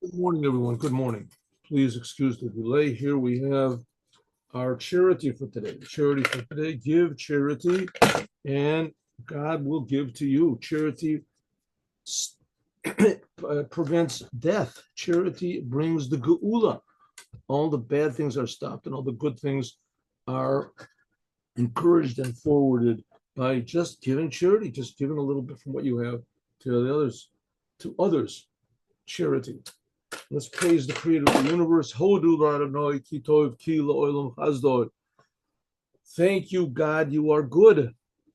Good morning, everyone. Good morning. Please excuse the delay. Here we have our charity for today. Charity for today, give charity and God will give to you. Charity prevents death. Charity brings the geula. All the bad things are stopped and all the good things are encouraged and forwarded by just giving charity, just giving a little bit from what you have to the others, to others. Charity. Let's praise the creator of the universe. Thank you, God, you are good,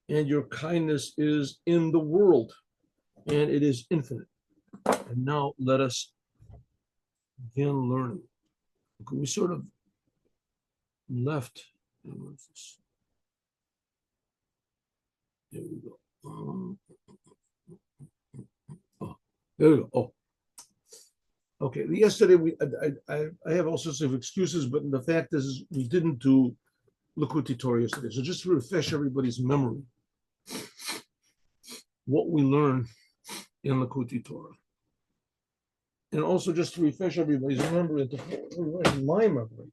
and your kindness is in the world, and it is infinite. And now let us begin learning. We sort of left. There we go. There we go. Oh. Okay, yesterday I have all sorts of excuses, but the fact is we didn't do Likuti Torah yesterday. So just to refresh everybody's memory, what we learned in Likuti Torah. And also just to refresh everybody's memory, my memory,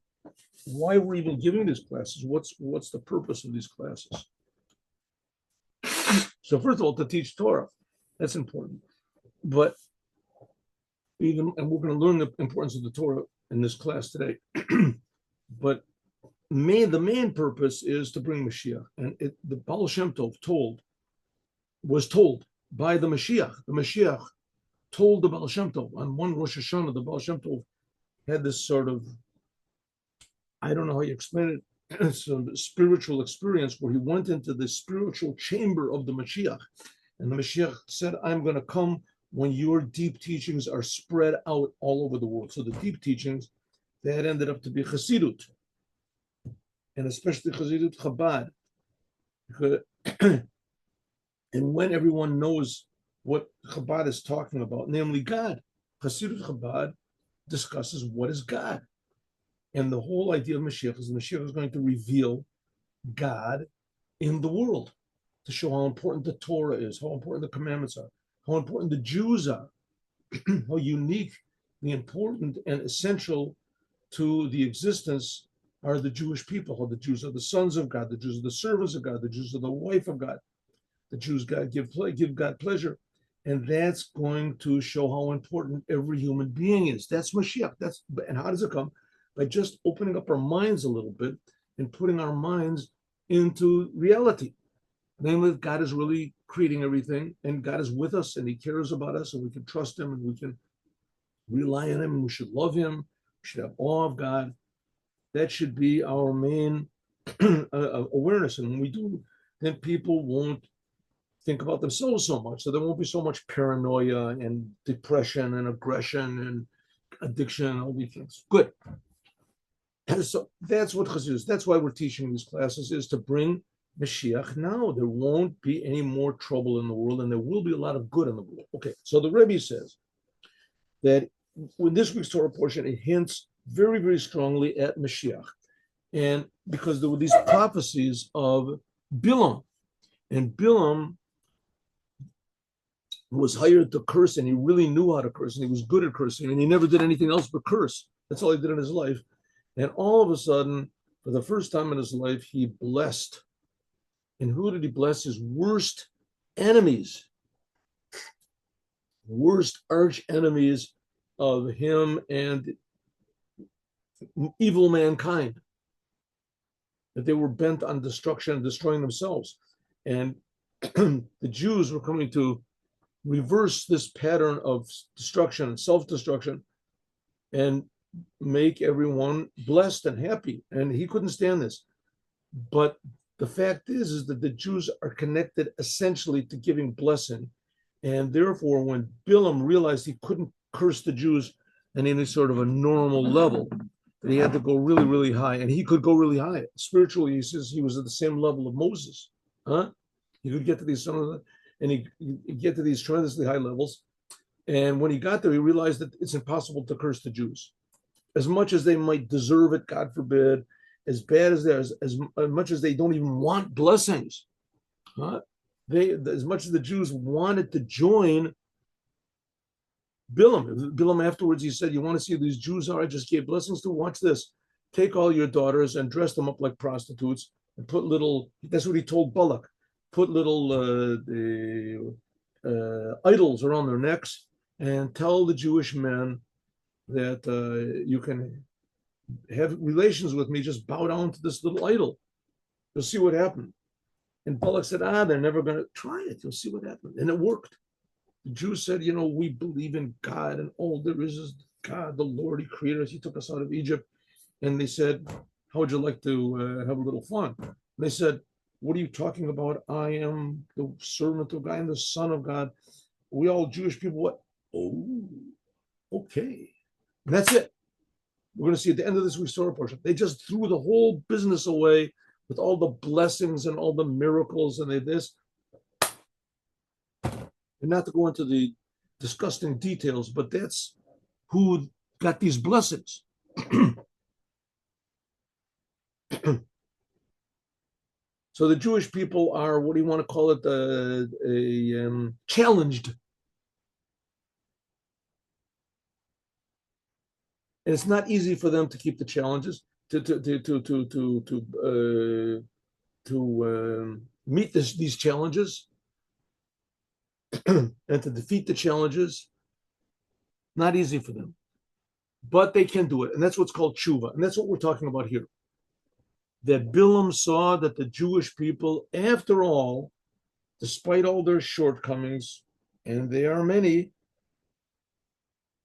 why we're even giving these classes, what's the purpose of these classes? So first of all, to teach Torah, that's important. But and we're going to learn the importance of the Torah in this class today. But the main purpose is to bring Mashiach. And the Baal Shem Tov was told by the Mashiach. The Mashiach told the Baal Shem Tov on one Rosh Hashanah. The Baal Shem Tov had this sort of, I don't know how you explain it, some spiritual experience where he went into the spiritual chamber of the Mashiach. And the Mashiach said, I'm going to come when your deep teachings are spread out all over the world. So the deep teachings, that ended up to be Chassidut, and especially Chassidut Chabad. And when everyone knows what Chabad is talking about, namely God, Chassidut Chabad discusses what is God. And the whole idea of Mashiach is the Mashiach is going to reveal God in the world to show how important the Torah is, how important the commandments are, how important the Jews are, how unique, the important and essential to the existence are the Jewish people, how the Jews are the sons of God, the Jews are the servants of God, the Jews are the wife of God, the Jews give God pleasure. And that's going to show how important every human being is. That's Mashiach. And how does it come? By just opening up our minds a little bit and putting our minds into reality. Namely, God is really creating everything, and God is with us, and He cares about us, and we can trust Him, and we can rely on Him, and we should love Him. We should have awe of God. That should be our main awareness. And when we do, then people won't think about themselves so much. So there won't be so much paranoia and depression and aggression and addiction and all these things. Good. And so that's what Chassidus is. That's why we're teaching these classes, is to bring Moshiach now. There won't be any more trouble in the world, and there will be a lot of good in the world. Okay, so the Rebbe says that in this week's Torah portion, it hints very, very strongly at Mashiach. And because there were these prophecies of Bilam, and Bilam was hired to curse, and he really knew how to curse, and he was good at cursing, and he never did anything else but curse. That's all he did in his life. And all of a sudden, for the first time in his life, he blessed. And who did he bless? His worst enemies, worst arch enemies of him and evil mankind, that they were bent on destruction and destroying themselves. And the Jews were coming to reverse this pattern of destruction and self-destruction and make everyone blessed and happy. And he couldn't stand this. But the fact is that the Jews are connected essentially to giving blessing. And therefore, when Bilam realized he couldn't curse the Jews at any sort of a normal level, that he had to go really, really high. And he could go really high. Spiritually, he says he was at the same level of Moses. He could get to these, and he get to these tremendously high levels. And when he got there, he realized that it's impossible to curse the Jews. As much as they might deserve it, God forbid, as bad as they're, as much as they don't even want blessings, as much as the Jews wanted to join Bilam afterwards, he said, you want to see these Jews I just gave blessings to? Watch this. Take all your daughters and dress them up like prostitutes and put little, that's what he told Balak, put little idols around their necks and tell the Jewish men that you can have relations with me, just bow down to this little idol. You'll see what happened. And Balak said, they're never going to try it. You'll see what happened. And it worked. The Jews said, we believe in God, and all there is God, the Lord. He created us. He took us out of Egypt. And they said, how would you like to have a little fun? And they said, what are you talking about? I am the servant of God. I am the son of God. We all Jewish people, what? Oh, okay. And that's it. We're going to see at the end of this week's Torah portion. They just threw the whole business away with all the blessings and all the miracles and this. And not to go into the disgusting details, but that's who got these blessings. So the Jewish people are, what do you want to call it, challenged. And it's not easy for them to keep the challenges, to meet these challenges and to defeat the challenges. Not easy for them, but they can do it. And that's what's called Tshuva. And that's what we're talking about here. That Bilam saw that the Jewish people, after all, despite all their shortcomings, and they are many,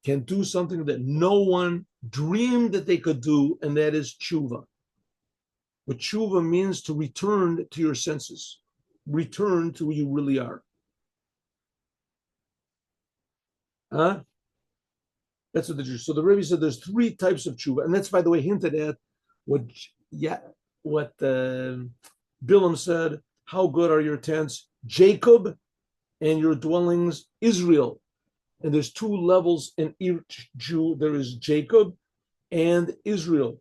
can do something that no one dreamed that they could do, and that is Tshuva. What Tshuva means to return to your senses, return to who you really are. That's what the Jews. So the Rebbe said there's 3 types of Tshuva, and that's, by the way, hinted at what Bilam said. How good are your tents, Jacob, and your dwellings, Israel. And there's 2 levels in each Jew. There is Jacob and Israel.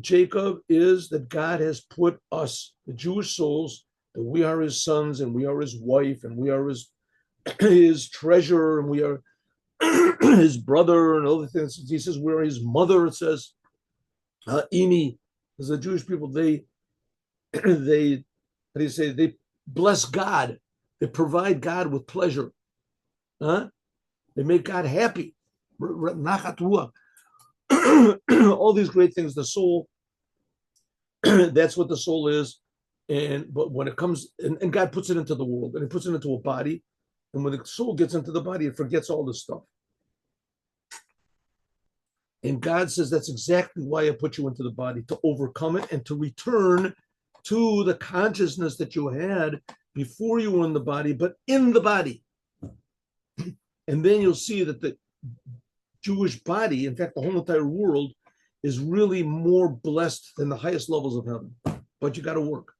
Jacob is that God has put us, the Jewish souls, that we are his sons and we are his wife and we are his treasure and we are his brother and other things. He says we're his mother. It says, Imi, because the Jewish people, they bless God. They provide God with pleasure. They make God happy. All these great things, the soul, that's what the soul is. But when it comes, and God puts it into the world, and he puts it into a body, and when the soul gets into the body, it forgets all this stuff. And God says, that's exactly why I put you into the body, to overcome it and to return to the consciousness that you had before you were in the body, but in the body. And then you'll see that the Jewish body, in fact, the whole entire world, is really more blessed than the highest levels of heaven. But you got to work.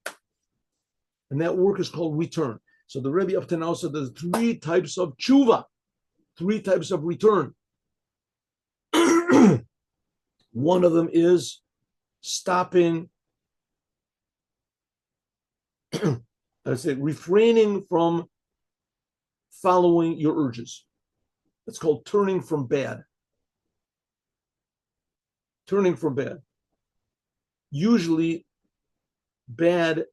And that work is called return. So the Rebbe up to now said there's 3 types of tshuva, 3 types of return. One of them is stopping, refraining from following your urges. It's called turning from bad. Turning from bad. Usually, bad,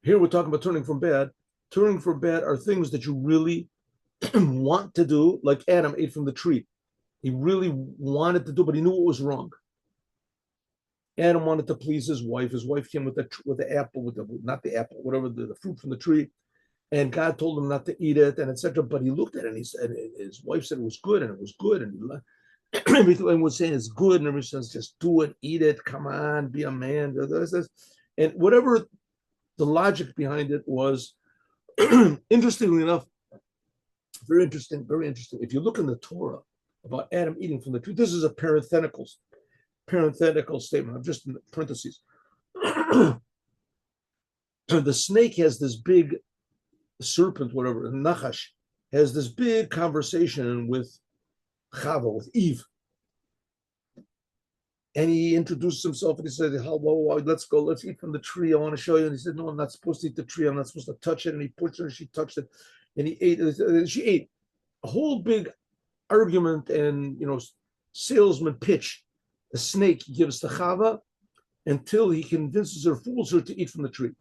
here we're talking about turning from bad. Turning from bad are things that you really want to do, like Adam ate from the tree. He really wanted to do, but he knew it was wrong. Adam wanted to please his wife. His wife came with the apple, not the apple, whatever, the fruit from the tree. And God told him not to eat it, and etc. But he looked at it, and he said, his wife said it was good, and it was good. And everyone was saying it's good, and everyone says, just do it, eat it, come on, be a man. And whatever the logic behind it was, interestingly enough, very interesting, very interesting. If you look in the Torah about Adam eating from the tree, this is a parenthetical statement. I'm just in parentheses. The snake has this big serpent, whatever, Nachash, has this big conversation with Chava, with Eve. And he introduced himself and he said, let's go, let's eat from the tree. I want to show you. And he said, no, I'm not supposed to eat the tree. I'm not supposed to touch it. And he pushed her and she touched it. And he ate, and she ate a whole big argument and salesman pitch a snake gives to Chava until he convinces her, fools her to eat from the tree.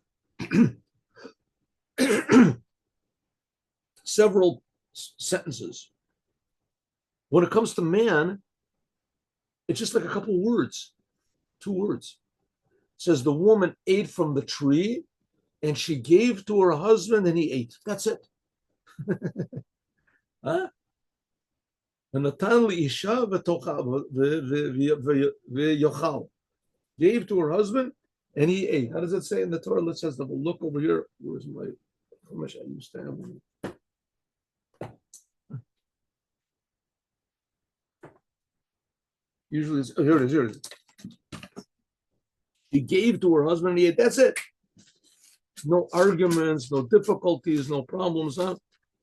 Several sentences. When it comes to man, it's just like a couple of words, 2 words. It says the woman ate from the tree and she gave to her husband and he ate. That's it. Huh? Gave to her husband and he ate. How does it say in the Torah? Let's have a look over here. Where's my chumash I used to have? Usually, here it is. She gave to her husband and he ate. That's it. No arguments, no difficulties, no problems. Huh?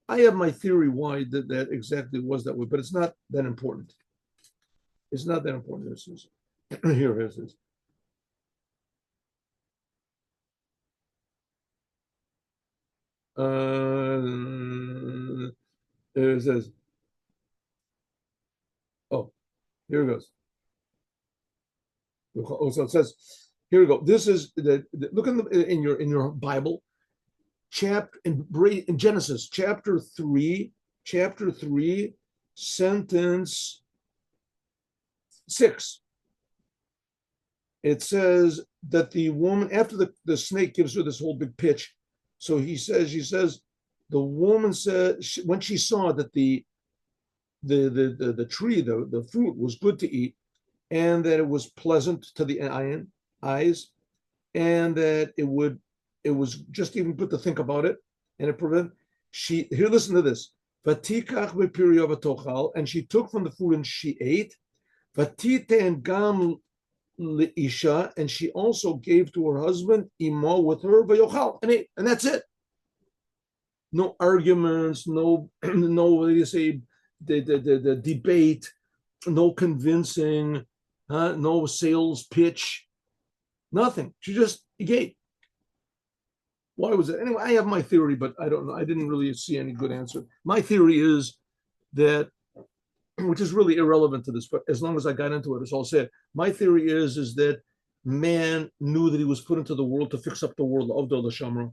I have my theory why that exactly was that way, but it's not that important. It's not that important. Here it is. It says, oh, here it goes. So it says, here we go. This is look in your Bible, in Genesis chapter 3, sentence 6. It says that the woman, after the snake gives her this whole big pitch, so she says, the woman said when she saw that the tree, the fruit was good to eat, and that it was pleasant to the eyes, and that it was just even good to think about it, and it prevented. Here, listen to this. And she took from the food and she ate. And she also gave to her husband imo with her and ate, and that's it. No arguments, no what do you say, the debate, no convincing, no sales pitch, nothing. She just ate. Why was it? Anyway, I have my theory, but I don't know. I didn't really see any good answer. My theory is that, which is really irrelevant to this, but as long as I got into it, it's all said. My theory is that man knew that he was put into the world to fix up the world of the Shamra,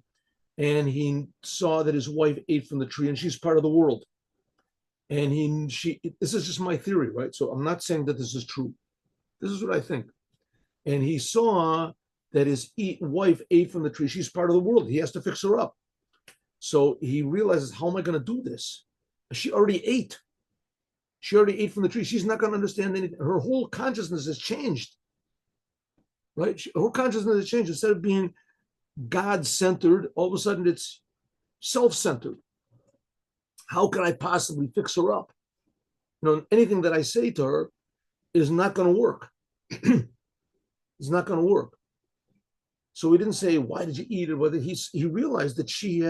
and he saw that his wife ate from the tree, and she's part of the world. And this is just my theory, right? So I'm not saying that this is true. This is what I think. And he saw that his wife ate from the tree. She's part of the world. He has to fix her up. So he realizes, how am I going to do this? She already ate. She already ate from the tree. She's not going to understand anything. Her whole consciousness has changed, right? Her consciousness has changed. Instead of being God-centered, all of a sudden it's self-centered. How can I possibly fix her up? Anything that I say to her is not going to work. It's not going to work. So he didn't say, why did you eat it? Whether he realized that she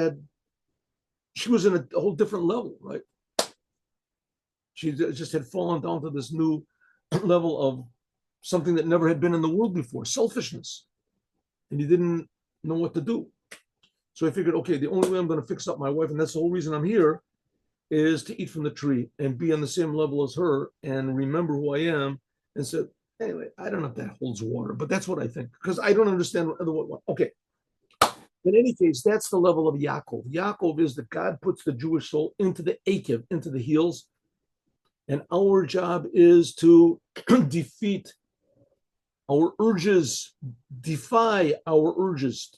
was in a whole different level, right? She just had fallen down to this new level of something that never had been in the world before, selfishness. And he didn't know what to do. So I figured, okay, the only way I'm going to fix up my wife, and that's the whole reason I'm here, is to eat from the tree and be on the same level as her and remember who I am. And said, anyway, I don't know if that holds water, but that's what I think, because I don't understand what. Okay. In any case, that's the level of Yaakov. Yaakov is that God puts the Jewish soul into the akev, into the heels, and our job is to defeat our urges, defy our urges.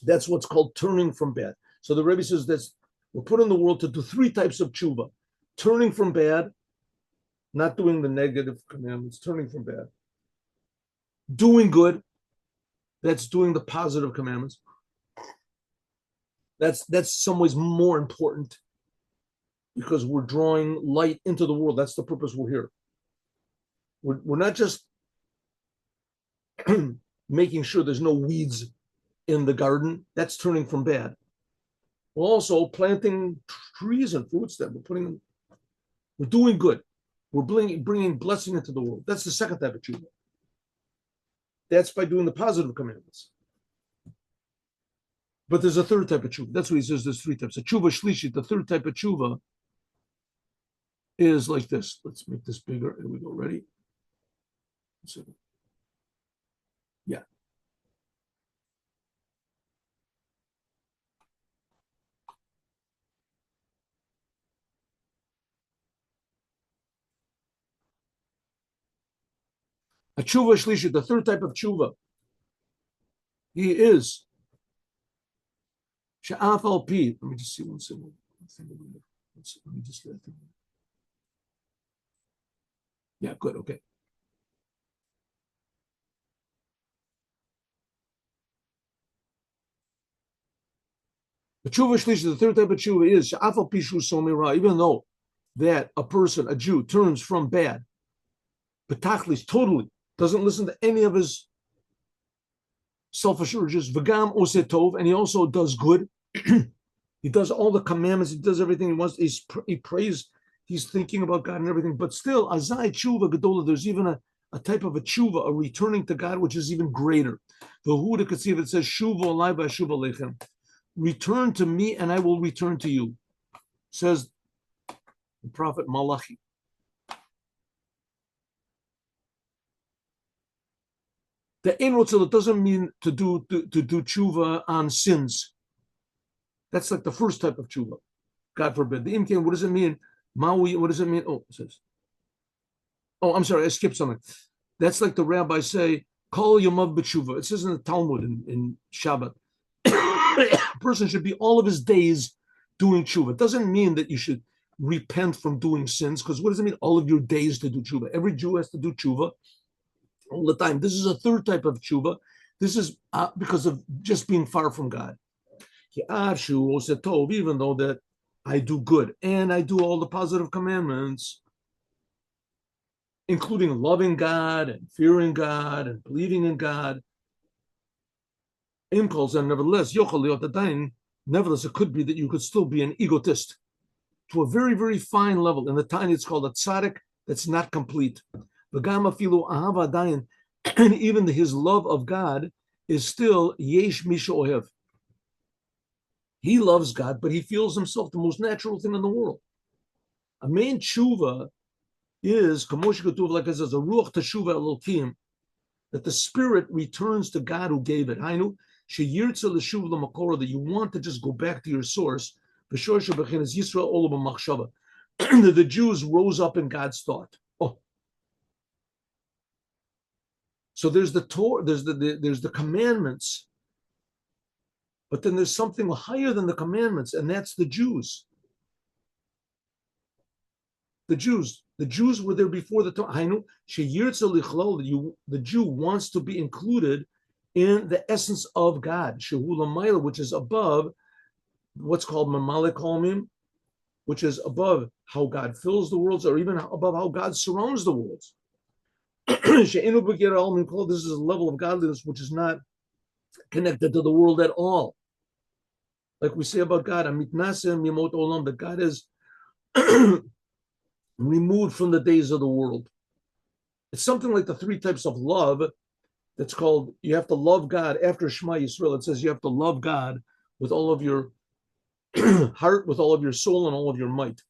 That's what's called turning from bad. So the Rebbe says that we're put in the world to do 3 types of tshuva: turning from bad, not doing the negative commandments, turning from bad; doing good, that's doing the positive commandments. That's some ways more important, because we're drawing light into the world. That's the purpose we're here. We're not just making sure there's no weeds in the garden. That's turning from bad. We're also planting trees and fruits that we're doing good. We're bringing blessing into the world. That's the second type of tshuva. That's by doing the positive commandments. But there's a third type of tshuva. That's what he says. There's 3 types. A tshuva shlishi, the third type of tshuva, is like this. Let's make this bigger. Here we go. Ready? So, yeah. A tshuva shlishi, the third type of tshuva, he is she'af al pi. Let me just see one second. Let me just let it. Yeah, good. Okay. The tshuva shlishi, the third type of tshuva is she'af al pi shu somira, even though that a person, a Jew, turns from bad, betachlis, totally doesn't listen to any of his selfish urges, v'gam oseh tov, and he also does good. He does all the commandments. He does everything he wants. He prays. He's thinking about God and everything. But still, azai tshuva gedola. There's even a type of a tshuva, a returning to God, which is even greater. The Huda Katsiv, it says, shuva alai v'ashuva lechem. Return to me, and I will return to you, says the prophet Malachi. The ein rotzah doesn't mean to do tshuva on sins. That's like the first type of tshuva. God forbid. The imken, what does it mean? Maui, what does it mean? Oh, it says. Oh, I'm sorry, I skipped something. That's like the rabbis say, call yomav b'tshuva. It says in the Talmud in Shabbat. A person should be all of his days doing tshuva. It doesn't mean that you should repent from doing sins, because what does it mean all of your days to do tshuva? Every Jew has to do tshuva all the time. This is a third type of tshuva. This is because of just being far from God. Even though that I do good and I do all the positive commandments, including loving God and fearing God and believing in God, and nevertheless, it could be that you could still be an egotist to a very, very fine level. In the Tanya, it's called a tzaddik that's not complete. And even his love of God is still yesh misha ohev. He loves God, but he feels himself the most natural thing in the world. A main tshuva is, like it says, a ruach teshuva elokim, that the spirit returns to God who gave it. Hainu sheyirtza l'shuv l'makora, that you want to just go back to your source. That the Jews rose up in God's thought. Oh, so there's the Torah, there's the commandments. But then there's something higher than the commandments, and that's the Jews. The Jews were there before the Torah. The Jew wants to be included in the essence of God, which is above what's called Mamalik Holmim, which is above how God fills the worlds, or even above how God surrounds the worlds. This is a level of godliness which is not connected to the world at all. Like we say about God, that God is removed from the days of the world. It's something like the three types of love that's called, you have to love God. After Shema Yisrael, it says you have to love God with all of your heart, with all of your soul, and all of your might.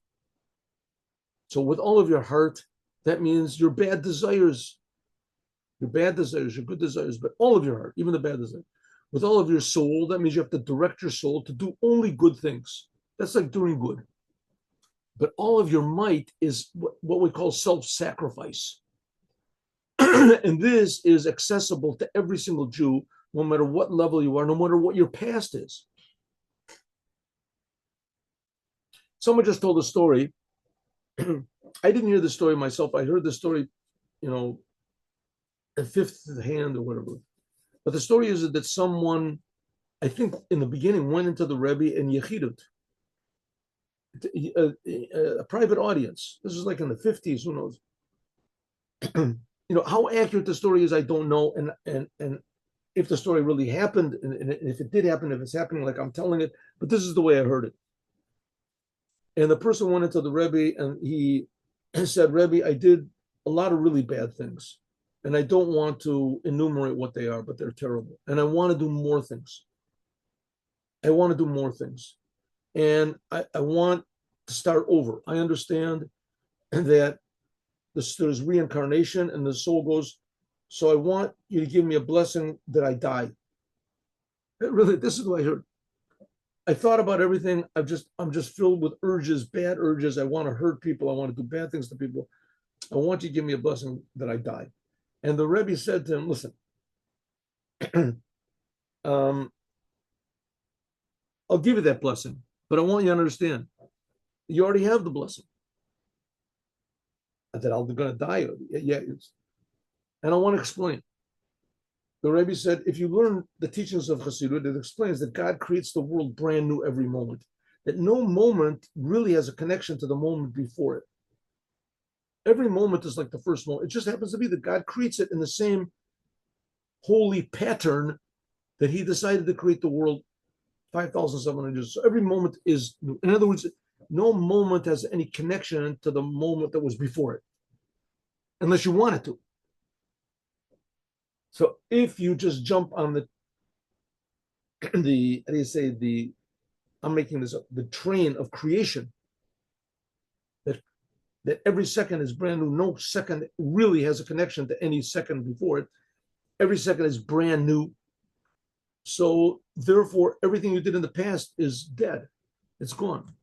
So with all of your heart, that means your bad desires, your good desires, but all of your heart, even the bad desires. With all of your soul, that means you have to direct your soul to do only good things. That's like doing good. But all of your might is what we call self-sacrifice. And this is accessible to every single Jew, no matter what level you are, no matter what your past is. Someone just told a story. I didn't hear the story myself. I heard the story, at fifth hand or whatever. But the story is that someone, I think in the beginning, went into the Rebbe in Yechidut, a private audience. This is like in the 50s, who knows? How accurate the story is, I don't know. And if the story really happened, and if it did happen, if it's happening like I'm telling it, but this is the way I heard it. And the person went into the Rebbe and he said, Rebbe, I did a lot of really bad things. And I don't want to enumerate what they are, but they're terrible. And I want to do more things. And I want to start over. I understand that there's reincarnation and the soul goes, so I want you to give me a blessing that I die. Really, this is what I heard. I thought about everything. I'm just filled with urges, bad urges. I want to hurt people. I want to do bad things to people. I want you to give me a blessing that I die. And the Rebbe said to him, listen, I'll give you that blessing, but I want you to understand, you already have the blessing. That I'm going to die. Yeah, and I want to explain. The Rebbe said, if you learn the teachings of Chassidut, it explains that God creates the world brand new every moment. That no moment really has a connection to the moment before it. Every moment is like the first moment. It just happens to be that God creates it in the same holy pattern that he decided to create the world 5,700 years. So every moment is new. In other words, no moment has any connection to the moment that was before it, unless you want it to. So if you just jump on the how do you say, I'm making this up, the train of creation, that every second is brand new. No second really has a connection to any second before it. Every second is brand new. So therefore, everything you did in the past is dead. It's gone.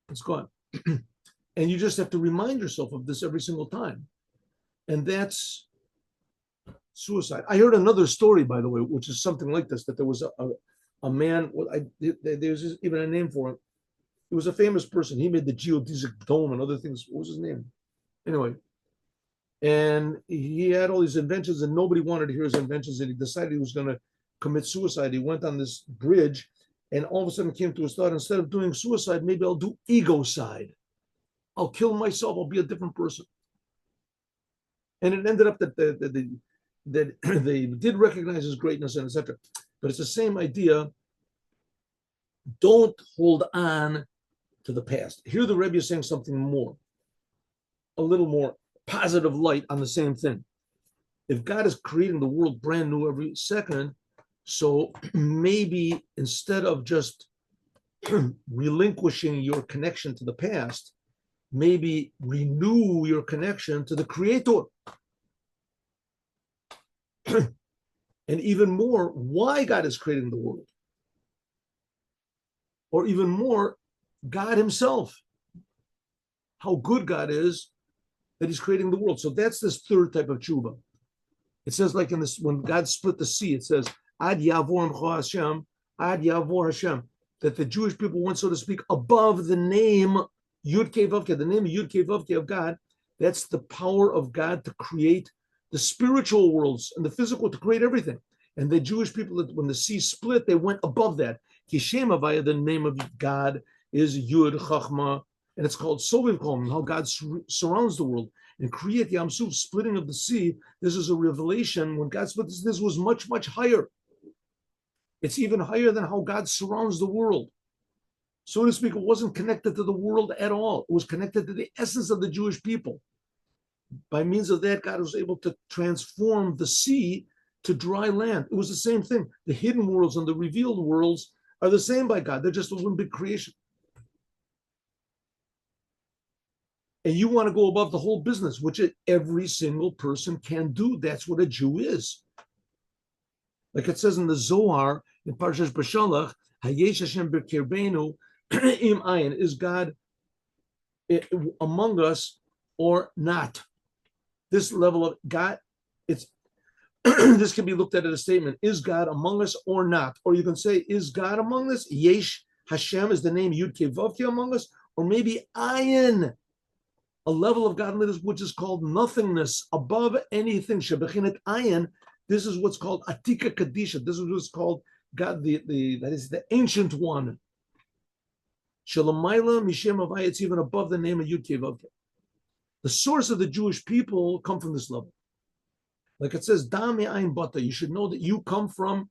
It's gone. And you just have to remind yourself of this every single time. And that's suicide. I heard another story, by the way, which is something like this, that there was a man, there's even a name for him. He was a famous person. He made the geodesic dome and other things. What was his name? Anyway, and he had all these inventions and nobody wanted to hear his inventions, and he decided he was going to commit suicide. He went on this bridge and all of a sudden came to his thought, instead of doing suicide, maybe I'll do egocide. I'll kill myself. I'll be a different person. And it ended up that they did recognize his greatness and etc. But it's the same idea. Don't hold on to the past. Here the Rebbe is saying something more, a little more positive light on the same thing. If God is creating the world brand new every second, so maybe instead of just relinquishing your connection to the past, maybe renew your connection to the Creator. And even more, why God is creating the world. Or even more, God himself. How good God is that he's creating the world. So that's this third type of tshuva. It says, like in this, when God split the sea, it says, Ad Yavor Hashem, Ad Yavor Hashem, that the Jewish people went, so to speak, above the name Yud Kei Vav Kei, the name of Yud Kei Vav Kei of God. That's the power of God to create the spiritual worlds and the physical, to create everything. And the Jewish people, when the sea split, they went above that. Kishem Avaya, the name of God is Yud Chachma, and it's called Soviv Kol, how God surrounds the world. And Kriyat Yam Suf, splitting of the sea, this is a revelation. When God split this was much, much higher. It's even higher than how God surrounds the world. So to speak, it wasn't connected to the world at all. It was connected to the essence of the Jewish people. By means of that, God was able to transform the sea to dry land. It was the same thing. The hidden worlds and the revealed worlds are the same by God. They're just one big creation. And you want to go above the whole business, which every single person can do. That's what a Jew is. Like it says in the Zohar, in Parshas Bashalach, Hayesh Hashem b'kirbeinu im ayin, is God among us or not? This level of God, it's this can be looked at as a statement: is God among us or not? Or you can say, is God among us? Yesh Hashem is the name Yud Kei Vav Kei among us, or maybe ayin, a level of godliness which is called nothingness, above anything. Shebechinat ayin. This is what's called Atika Kadisha. This is what's called God, that is the ancient one. Shalamayla Mishem Avai, it's even above the name of Yud Kei Vav Kei. The source of the Jewish people come from this level. Like it says, Dami Ayin Bata, you should know that you come from,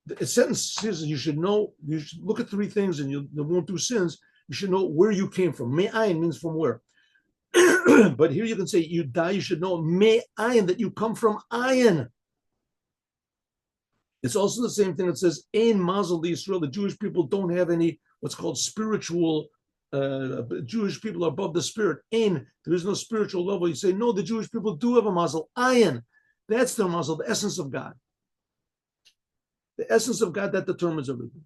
the sentence says you should know, you should look at three things and you won't do sins. You should know where you came from. Me Ayin means from where. But here you can say, you die, you should know Me Ayin, that you come from Ayin. It's also the same thing that says, Ein Mazel Yisrael, the Jewish people don't have any what's called spiritual Jewish people are above the spirit. Ein, there is no spiritual level. You say, no, the Jewish people do have a mazel. Ayin, that's their mazel, the essence of God. The essence of God, that determines everything.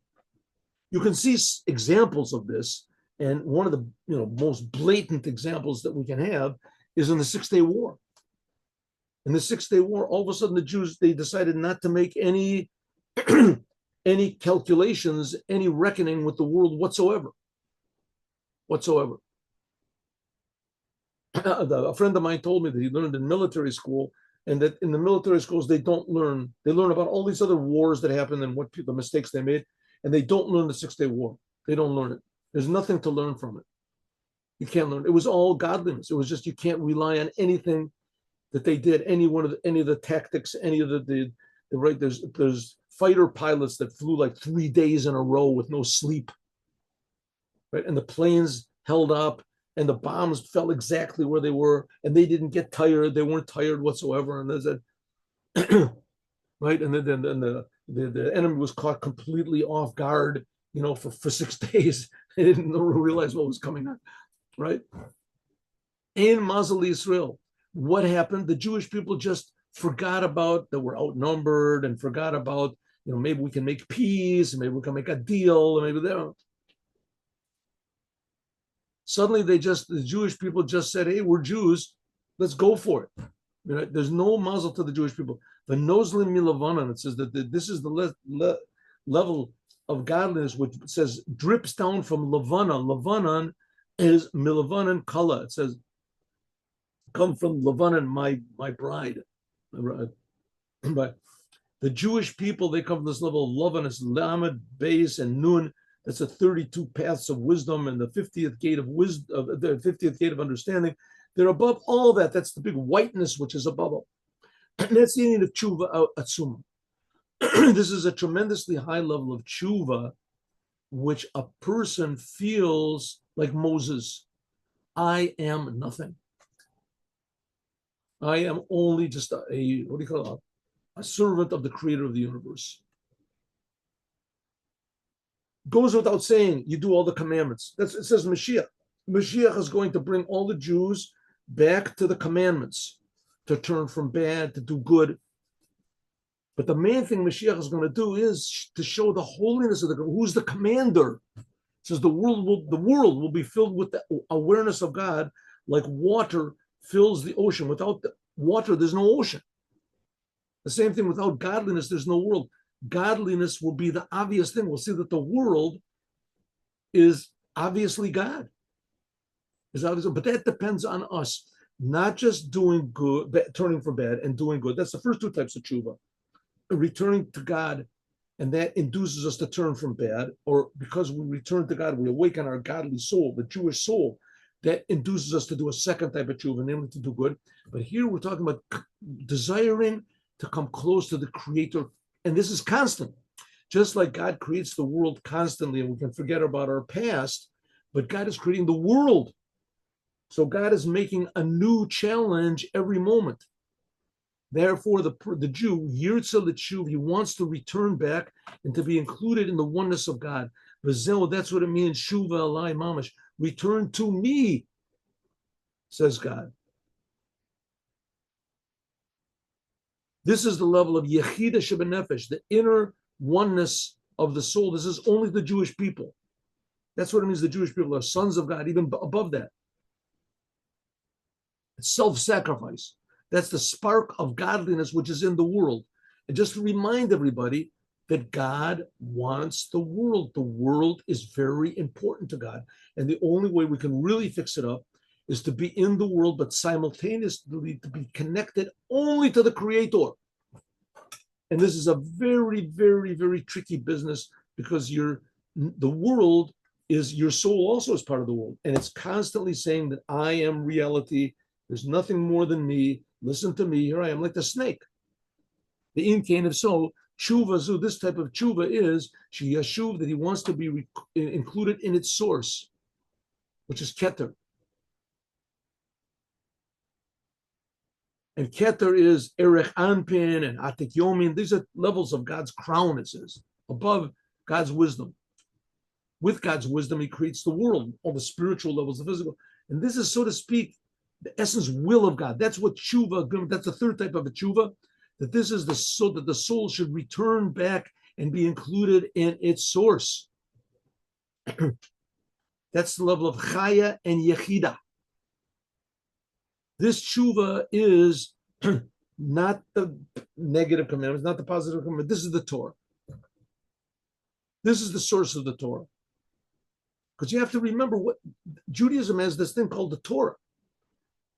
You can see examples of this, and one of the most blatant examples that we can have is in the 6-Day War. In the 6-Day War, all of a sudden the Jews, they decided not to make any any calculations, any reckoning with the world whatsoever. A friend of mine told me that he learned in military school, and that in the military schools they learn about all these other wars that happened and the mistakes they made, and they don't learn the 6-Day War. They don't learn it. There's nothing to learn from it. You can't learn. It was all godliness. It was just, you can't rely on anything that they did, any of the tactics, any of the right. There's fighter pilots that flew like 3 days in a row with no sleep, right? And the planes held up, and the bombs fell exactly where they were, and they didn't get tired. They weren't tired whatsoever. And there's a right, and then the enemy was caught completely off guard, for 6 days. They didn't realize what was coming on, right? In Mazel Israel, what happened? The Jewish people just forgot about that we're outnumbered, and forgot about, maybe we can make peace, and maybe we can make a deal, and maybe they're. Suddenly the Jewish people just said, hey, we're Jews, let's go for it. There's no mazel to the Jewish people. The Nozlim Milavanan, it says that this is the level of godliness which says drips down from Lavanan. Lavanan is Milavanan Kala. It says, come from Lavanan, my bride. But the Jewish people, they come from this level of Lavanan, Lamed, Beis, and Nun. That's the 32 paths of wisdom and the 50th gate of wisdom, the 50th gate of understanding. They're above all that. That's the big whiteness which is above all. And that's the meaning of Tshuva Atzuma. This is a tremendously high level of Tshuva, which a person feels like Moses. I am nothing. I am only just a servant of the creator of the universe. Goes without saying, you do all the commandments. It says Mashiach. Mashiach is going to bring all the Jews back to the commandments, to turn from bad, to do good. But the main thing Mashiach is going to do is to show the holiness of who's the commander. It says the world will be filled with the awareness of God, like water fills the ocean. Without the water, there's no ocean. The same thing, without godliness, there's no world. Godliness will be the obvious thing. We'll see that the world is obviously God. But that depends on us, not just doing good, turning from bad and doing good. That's the first two types of tshuva. Returning to God, and that induces us to turn from bad, or because we return to God, we awaken our godly soul, the Jewish soul, that induces us to do a second type of tshuva, namely to do good. But here we're talking about desiring to come close to the Creator. And this is constant. Just like God creates the world constantly, and we can forget about our past, but God is creating the world. So God is making a new challenge every moment. Therefore, the Jew, Yirtza L'Tshuv, he wants to return back and to be included in the oneness of God. V'zeh, that's what it means, Shuva Alai Mamash. Return to me, says God. This is the level of Yechida Shebenefesh, the inner oneness of the soul. This is only the Jewish people. That's what it means. The Jewish people are sons of God, even above that. It's self-sacrifice. That's the spark of godliness which is in the world. And just to remind everybody that God wants the world. The world is very important to God. And the only way we can really fix it up is to be in the world, but simultaneously to be connected only to the Creator. And this is a very, very, very tricky business, because the world is, your soul also is part of the world. And it's constantly saying that I am reality. There's nothing more than me. Listen to me. Here I am, like the snake. The incan, if so, tshuva zu, this type of tshuva is sheyashuv, that he wants to be included in its source, which is keter. And keter is erech anpin and atik yomin. These are levels of God's crown, it says, above God's wisdom. with God's wisdom, he creates the world, all the spiritual levels, the physical. And this is, so to speak, the essence will of God. That's what Tshuva, that's the third type of a Tshuva, that this is so that the soul should return back and be included in its source. That's the level of Chaya and Yechida. This Tshuva is not the negative commandments, not the positive commandments. This is the Torah. This is the source of the Torah. Because you have to remember what Judaism has, this thing called the Torah.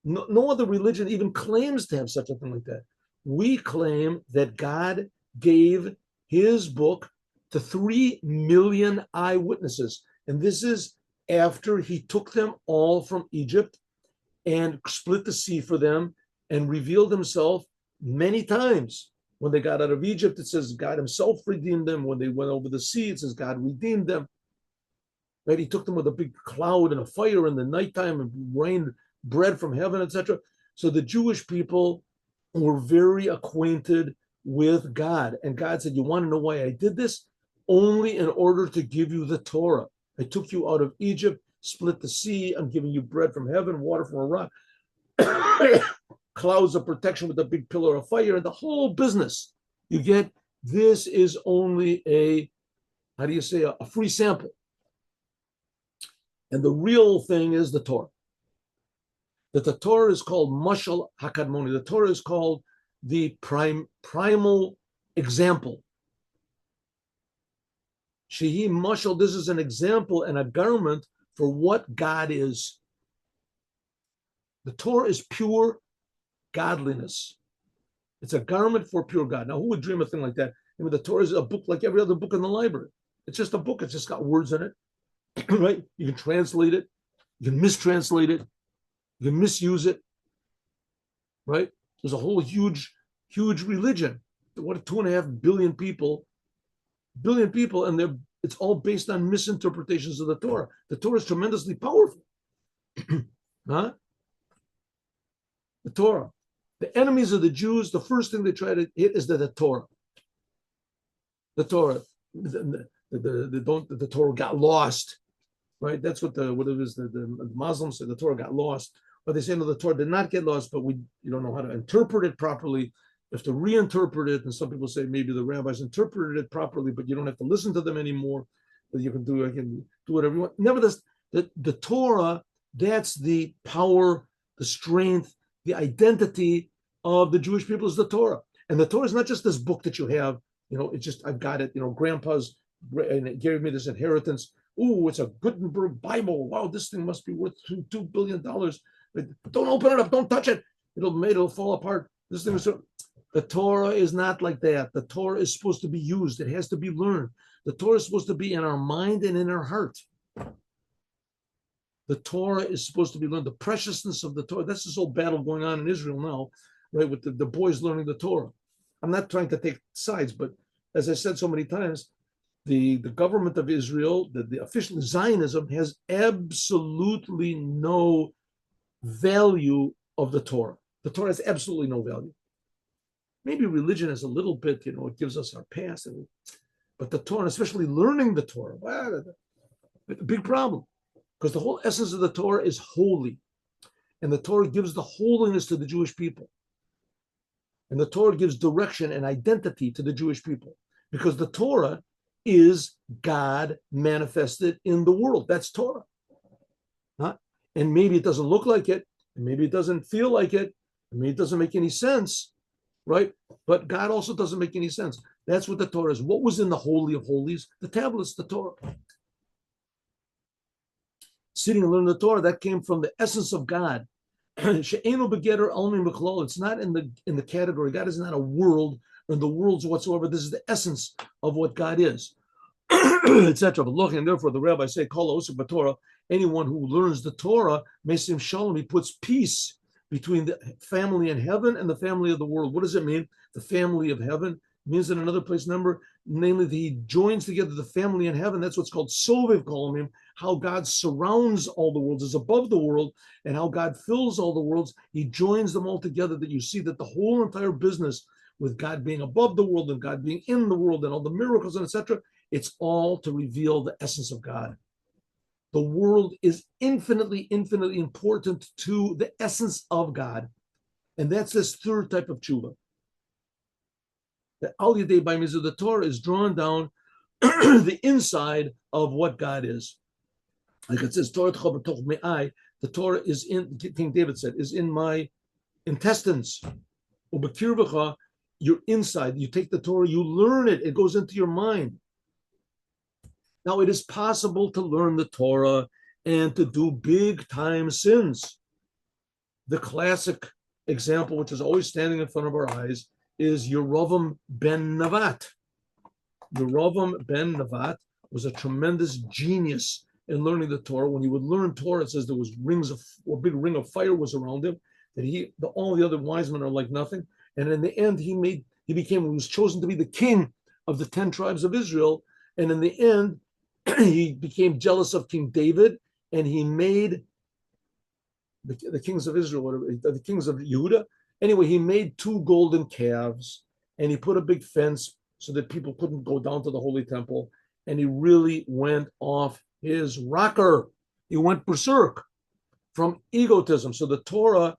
No other religion even claims to have such a thing like that. We claim that God gave his book to 3 million eyewitnesses. And this is after he took them all from Egypt and split the sea for them and revealed himself many times. When they got out of Egypt, it says God himself redeemed them. When they went over the sea, it says God redeemed them. Right? He took them with a big cloud and a fire in the nighttime and rained bread from heaven, etc. So the Jewish people were very acquainted with God. And God said, you want to know why I did this? Only in order to give you the Torah. I took you out of Egypt, split the sea. I'm giving you bread from heaven, water from a rock, clouds of protection with a big pillar of fire, and the whole business. You get, this is only a free sample. And the real thing is the Torah. That the Torah is called Mashal HaKadmoni. The Torah is called the primal example. Shehi Mashal, this is an example and a garment for what God is. The Torah is pure godliness. It's a garment for pure God. Now, who would dream a thing like that? I mean, the Torah is a book like every other book in the library. It's just a book. It's just got words in it, right? You can translate it. You can mistranslate it. You can misuse it, right? There's a whole huge religion. What, 2.5 billion people, and it's all based on misinterpretations of the Torah. The Torah is tremendously powerful. Huh? The Torah. The enemies of the Jews, the first thing they try to hit is the Torah. The Torah. The Torah got lost, right? That's what the Muslims say. The Torah got lost. But they say, no, the Torah did not get lost, but you don't know how to interpret it properly. You have to reinterpret it. And some people say maybe the rabbis interpreted it properly, but you don't have to listen to them anymore. But you can do whatever you want. Nevertheless, the Torah, that's the power, the strength, the identity of the Jewish people is the Torah. And the Torah is not just this book that you have, it's just, I've got it, grandpa's and it gave me this inheritance. Ooh, it's a Gutenberg Bible. Wow, this thing must be worth $2 billion. Don't open it up. Don't touch it. It'll fall apart. This thing is the Torah is not like that. The Torah is supposed to be used. It has to be learned. The Torah is supposed to be in our mind and in our heart. The Torah is supposed to be learned. The preciousness of the Torah. That's this whole battle going on in Israel now, right? With the boys learning the Torah. I'm not trying to take sides, but as I said so many times, the government of Israel, the official Zionism, has absolutely no value of the Torah. The Torah has absolutely no value. Maybe religion is a little bit, it gives us our past, but the Torah, especially learning the Torah, a big problem, because the whole essence of the Torah is holy, and the Torah gives the holiness to the Jewish people, and the Torah gives direction and identity to the Jewish people, because the Torah is God manifested in the world. That's Torah. Huh? And maybe it doesn't look like it, and maybe it doesn't feel like it, and maybe it doesn't make any sense, right? But God also doesn't make any sense. That's what the Torah is. What was in the Holy of Holies? The tablets, the Torah. Sitting and learning the Torah, that came from the essence of God. It's not in the category. God is not a world or in the worlds whatsoever. This is the essence of what God is, etc. But and therefore the rabbis say, Torah, anyone who learns the Torah, Mesim Shalom, he puts peace between the family in heaven and the family of the world. What does it mean? The family of heaven means in another place, namely that he joins together the family in heaven. That's what's called Sovev Kolamim, how God surrounds all the worlds, is above the world, and how God fills all the worlds. He joins them all together, that you see that the whole entire business with God being above the world and God being in the world and all the miracles and etc. It's all to reveal the essence of God. The world is infinitely, infinitely important to the essence of God. And that's this third type of tshuva. The Al Yadei by means of the Torah is drawn down the inside of what God is. Like it says, Torah the Torah is in, King David said, is in my intestines. You're inside. You take the Torah, you learn it. It goes into your mind. Now, it is possible to learn the Torah and to do big time sins. The classic example, which is always standing in front of our eyes, is Yerovam ben Nevat. Yerovam ben Nevat was a tremendous genius in learning the Torah. When he would learn Torah, it says there was a big ring of fire was around him, that all the other wise men are like nothing. And in the end, he was chosen to be the king of the 10 tribes of Israel. And in the end, he became jealous of King David, and he made the kings of Israel, the kings of Yehuda. Anyway, he made 2 golden calves, and he put a big fence so that people couldn't go down to the holy temple. And he really went off his rocker. He went berserk from egotism. So the Torah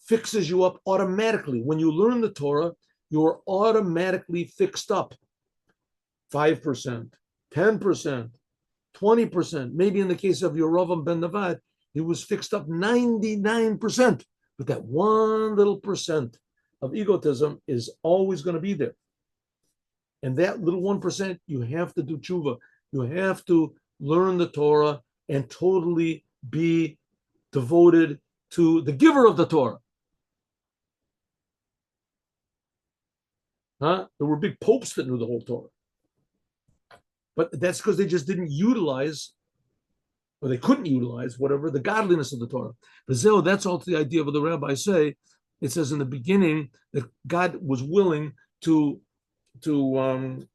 fixes you up automatically. When you learn the Torah, you're automatically fixed up. 5%, 10%, 20%. Maybe in the case of Yerovam ben Nevat, he was fixed up 99%. But that one little percent of egotism is always going to be there. And that little 1%, you have to do tshuva. You have to learn the Torah and totally be devoted to the giver of the Torah. There were big popes that knew the whole Torah. But that's because they just didn't utilize, or they couldn't utilize, whatever, the godliness of the Torah. But that's also the idea of what the rabbis say. It says in the beginning that God was willing to the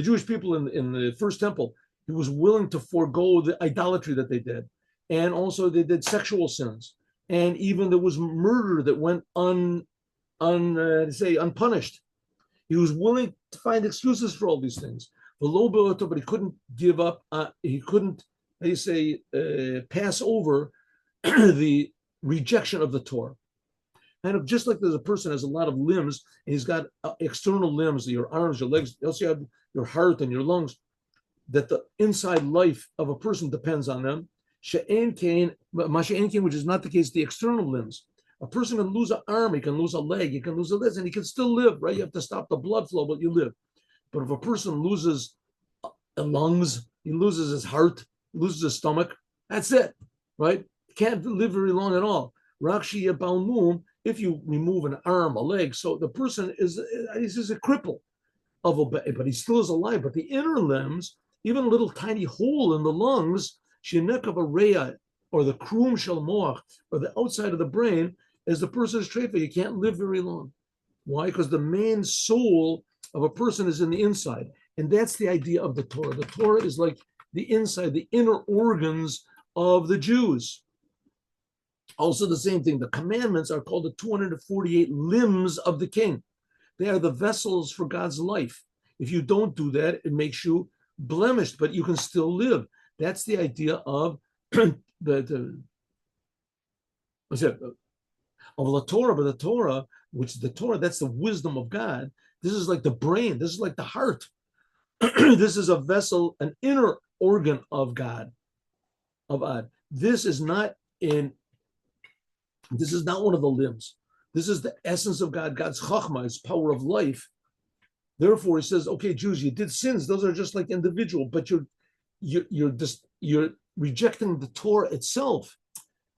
Jewish people in the first temple, he was willing to forego the idolatry that they did. And also they did sexual sins. And even there was murder that went unpunished. He was willing to find excuses for all these things. But he couldn't give up. He couldn't, pass over the rejection of the Torah. And just like there's a person has a lot of limbs, and he's got external limbs, your arms, your legs, also you have your heart and your lungs, that the inside life of a person depends on them. She'en kain, which is not the case, the external limbs. A person can lose an arm, he can lose a leg, he can lose a leg, and he can still live, right? You have to stop the blood flow, but you live. But if a person loses lungs, he loses his heart, loses his stomach, that's it, right? Can't live very long at all. Rakshi Balmum, if you remove an arm, a leg, so the person is a cripple but he still is alive. But the inner limbs, even a little tiny hole in the lungs, shinek of a rea, or the krum shel moach, or the outside of the brain, is the person's treifa. You can't live very long. Why? Because the main soul of a person is in the inside. And that's the idea of the Torah. The Torah is like the inside, the inner organs of the Jews. Also the same thing, the commandments are called the 248 limbs of the king. They are the vessels for God's life. If you don't do that, it makes you blemished, but you can still live. That's the idea of the Torah. But the Torah, which is the Torah, that's the wisdom of God. This is like the brain. This is like the heart. This is a vessel, an inner organ of God, of Ad. This is not one of the limbs. This is the essence of God, God's chachma, his power of life. Therefore, he says, okay, Jews, you did sins. Those are just like individual, but you're rejecting the Torah itself.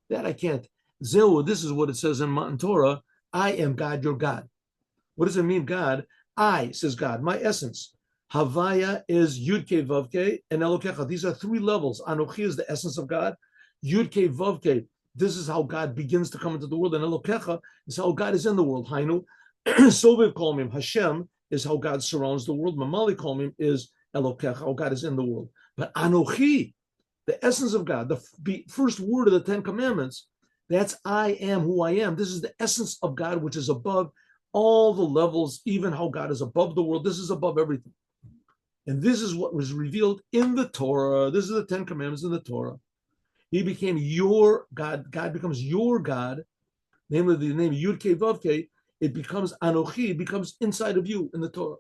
That I can't. Zeu, this is what it says in Matan Torah. I am God, your God. What does it mean, God? I, says God, my essence. Havaya is Yud-Ke, Vav-Ke, and Elokecha. These are 3 levels. Anochi is the essence of God. Yud-Ke, Vav-Ke. This is how God begins to come into the world. And Elokecha is how God is in the world. Hainu. Sovev Kolmim. Hashem is how God surrounds the world. Mamali Kolmim is Elokecha, how God is in the world. But Anochi, the essence of God, the first word of the 10 commandments, that's I am who I am. This is the essence of God, which is above all the levels, even how God is above the world. This is above everything. And this is what was revealed in the Torah. This is the Ten Commandments in the Torah. He became your God. God becomes your God. Namely, the name Yud Kei Vav Kei. It becomes Anochi. It becomes inside of you in the Torah.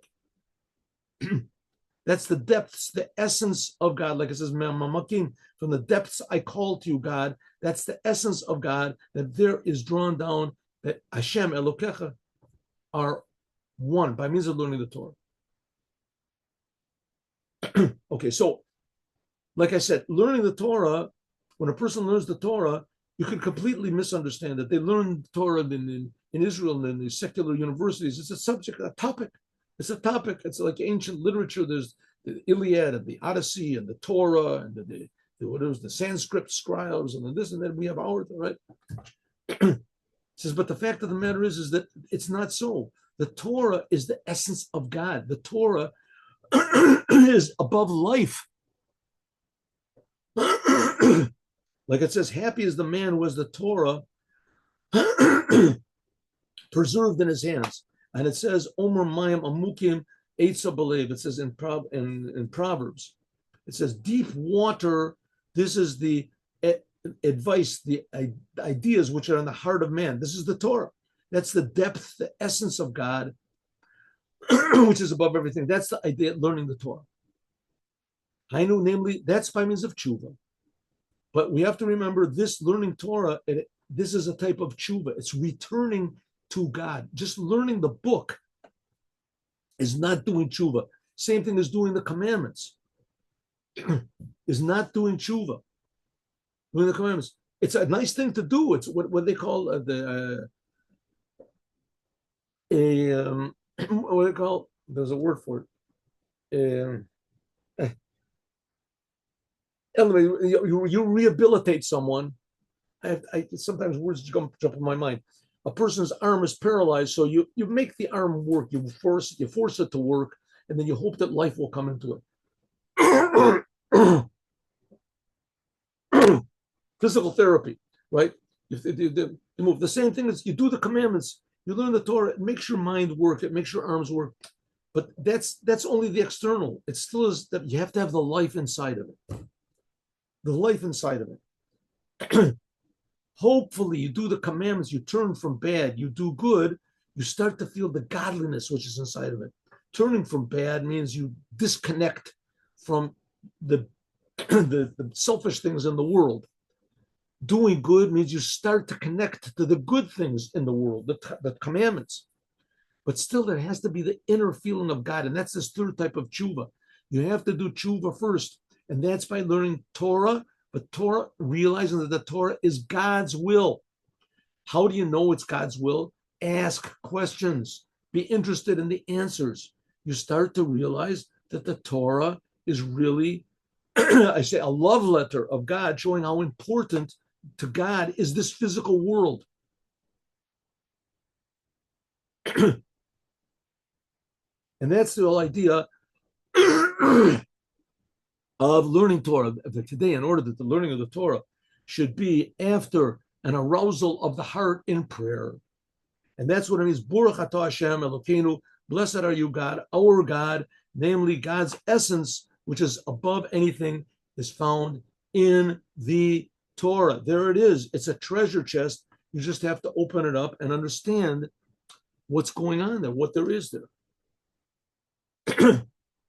That's the depths, the essence of God. Like it says, Mamakim, from the depths I call to you, God. That's the essence of God, that there is drawn down, that Hashem, Elokecha, are one by means of learning the Torah. Okay, so like I said, learning the Torah, when a person learns the Torah, you can completely misunderstand that they learn Torah in Israel and in the secular universities. It's a subject, a topic. It's a topic. It's like ancient literature. There's the Iliad and the Odyssey and the Torah and the Sanskrit scribes and this and that. We have ours, right? It says, but the fact of the matter is that it's not so. The Torah is the essence of God. The Torah is above life. Like it says, happy is the man who has the Torah preserved in his hands. And it says, Omer Mayim Amukim Eitza Belev. It says in Proverbs, it says, deep water, this is the advice, the ideas which are in the heart of man. This is the Torah. That's the depth, the essence of God, which is above everything. That's the idea of learning the Torah. I know, namely, that's by means of Tshuva. But we have to remember this learning Torah, this is a type of Tshuva. It's returning to God. Just learning the book is not doing Tshuva. Same thing as doing the commandments. Is not doing Tshuva. Doing the commandments. It's a nice thing to do. It's what they call what do they call? There's a word for it. Anyway, you rehabilitate someone. Sometimes words jump in my mind. A person's arm is paralyzed, so you make the arm work. You force it to work, and then you hope that life will come into it. Physical therapy, right? You move. The same thing as you do the commandments. You learn the Torah. It makes your mind work. It makes your arms work. But that's only the external. It still is that you have to have the life inside of it. The life inside of it. Hopefully, you do the commandments. You turn from bad. You do good. You start to feel the godliness which is inside of it. Turning from bad means you disconnect from the selfish things in the world. Doing good means you start to connect to the good things in the world, the commandments. But still, there has to be the inner feeling of God, and that's this third type of tshuva. You have to do tshuva first, and that's by learning Torah, but Torah, realizing that the Torah is God's will. How do you know it's God's will? Ask questions. Be interested in the answers. You start to realize that the Torah is really, I say, a love letter of God, showing how important to God is this physical world. And that's the whole idea of learning Torah today, in order that the learning of the Torah should be after an arousal of the heart in prayer. And that's what it means. Baruch atah Hashem Elokeinu, blessed are you, God, our God, namely God's essence, which is above anything, is found in the Torah. There it is. It's a treasure chest. You just have to open it up and understand what's going on there, what there is there.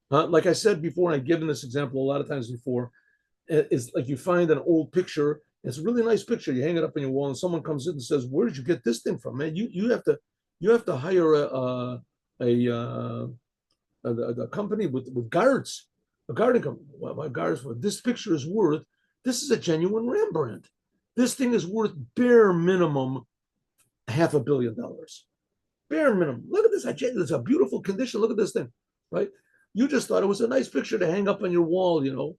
Like I said before, I've given this example a lot of times before, it's like you find an old picture. It's a really nice picture. You hang it up on your wall, and someone comes in and says, "Where did you get this thing from, man? You have to hire a company with guards, a guarding company. My guards for this picture is worth. This is a genuine Rembrandt. This thing is worth bare minimum $500 million. Bare minimum. Look at this. It's a beautiful condition. Look at this thing, right? You just thought it was a nice picture to hang up on your wall, you know,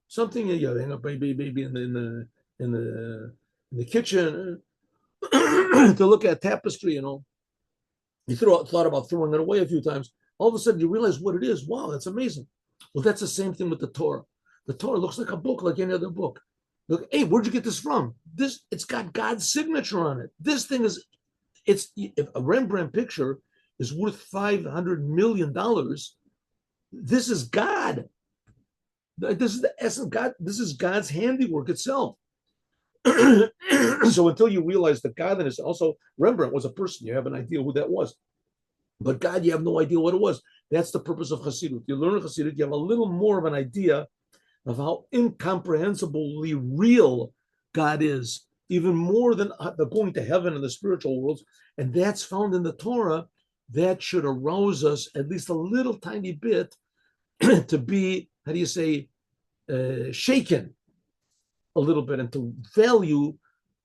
something you hang up maybe in the kitchen to look at tapestry, you know. You thought about throwing it away a few times. All of a sudden, you realize what it is. Wow, that's amazing. Well, that's the same thing with the Torah. The Torah looks like a book, like any other book. Look, hey, where'd you get this from? It's got God's signature on it. This thing is, if a Rembrandt picture is worth $500 million, This is God. This is the essence of God. This is God's handiwork itself. So until you realize that God is also, Rembrandt was a person, you have an idea who that was. But God, you have no idea what it was. That's the purpose of Hasidut. You learn Hasidut, you have a little more of an idea of how incomprehensibly real God is, even more than the going to heaven and the spiritual worlds. And that's found in the Torah. That should arouse us at least a little tiny bit to be, how do you say, shaken a little bit, and to value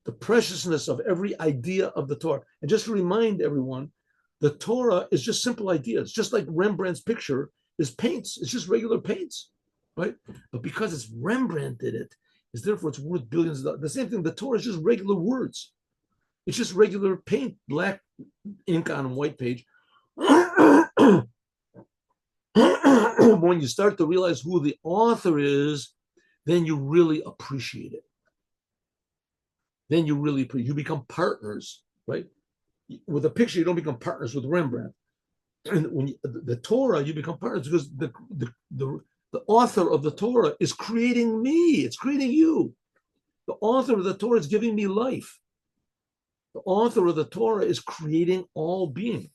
the preciousness of every idea of the Torah. And just to remind everyone, the Torah is just simple ideas, just like Rembrandt's picture is paints. It's just regular paints, right? But because it's Rembrandt did it, is therefore it's worth billions of dollars. The same thing, the Torah is just regular words. It's just regular paint, black ink on a white page. When you start to realize who the author is, then you really appreciate it. Then you become partners, right? With a picture, you don't become partners with Rembrandt. And when the Torah, you become partners because the author of the Torah is creating me. It's creating you. The author of the Torah is giving me life. The author of the Torah is creating all being.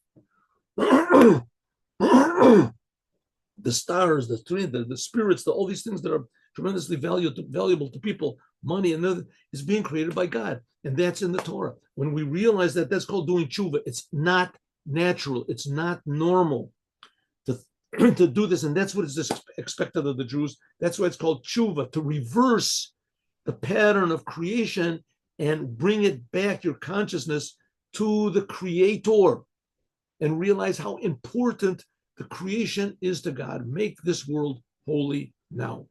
The stars, the tree, the spirits, all these things that are tremendously valuable to people, money, and other, is being created by God. And that's in the Torah. When we realize that, that's called doing tshuva. It's not natural. It's not normal to do this. And that's what is expected of the Jews. That's why it's called tshuva, to reverse the pattern of creation and bring it back, your consciousness, to the Creator, and realize how important the creation is to God. Make this world holy now.